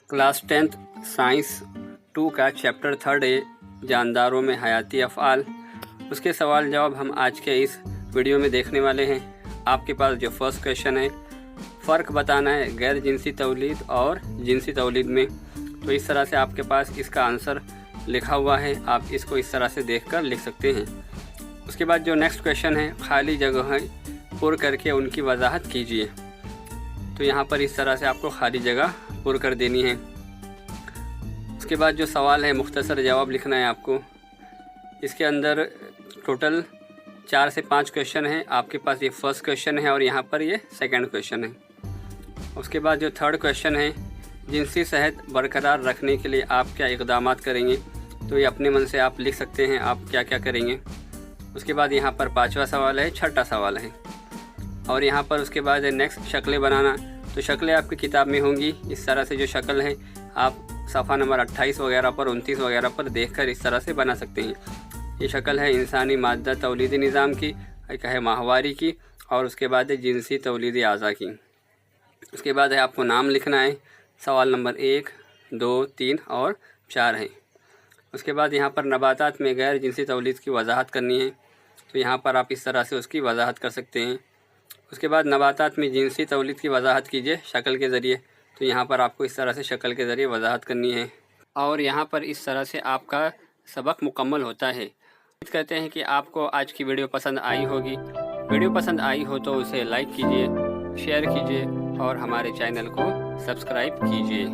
Class 10th science 2 का chapter 3 जानदारों में हयाती अफ़आल, उसके सवाल जवाब हम आज के इस वीडियो में देखने वाले हैं। आपके पास जो फर्स्ट क्वेश्चन है, फ़र्क बताना है गैर जिनसी तौलीद और जिनसी तौलीद में। तो इस तरह से आपके पास इसका आंसर लिखा हुआ है, आप इसको इस तरह से देखकर लिख सकते हैं। उसके बाद जो नेक्स्ट क्वेश्चन है, खाली जगहें पुर करके उनकी वजाहत कीजिए। तो यहाँ पर इस तरह से आपको खाली जगह पुर कर देनी है। उसके बाद जो सवाल है, मुख्तसर जवाब लिखना है आपको। इसके अंदर टोटल 4 से 5 क्वेश्चन है। आपके पास ये फर्स्ट क्वेश्चन है और यहाँ पर ये सेकंड क्वेश्चन है। उसके बाद जो थर्ड क्वेश्चन है, जिनसी सेहत बरकरार रखने के लिए आप क्या इक़दामात करेंगे। तो ये अपने मन से आप लिख सकते हैं आप क्या क्या करेंगे। उसके बाद यहाँ पर 5वां सवाल है, छठा सवाल है। और यहाँ पर उसके बाद नेक्स्ट शक्लें बनाना। तो शक्लें आपकी किताब में होंगी। इस तरह से जो शक्ल है आप सफ़ा नंबर 28 वगैरह पर, 29 वगैरह पर देखकर इस तरह से बना सकते हैं। ये शक्ल है इंसानी मादा तौलीदी निज़ाम की, एक है माहवारी की, और उसके बाद है जिनसी तौलीदी आज़ा की। उसके बाद है आपको नाम लिखना है। सवाल नंबर 1, 2, 3 और 4 है। उसके बाद यहाँ पर नबातात में गैर जिनसी तौलीद की वजाहत करनी है। तो यहाँ पर आप इस तरह से उसकी वजाहत कर सकते हैं। उसके बाद नबातात में जिनसी तौलीद की वजाहत कीजिए शक्ल के ज़रिए। तो यहाँ पर आपको इस तरह से शक्ल के ज़रिए वजाहत करनी है और यहाँ पर इस तरह से आपका सबक मुकम्मल होता है। उम्मीद करते हैं कि आपको आज की वीडियो पसंद आई होगी। वीडियो पसंद आई हो तो उसे लाइक कीजिए, शेयर कीजिए और हमारे चैनल को सब्सक्राइब कीजिए।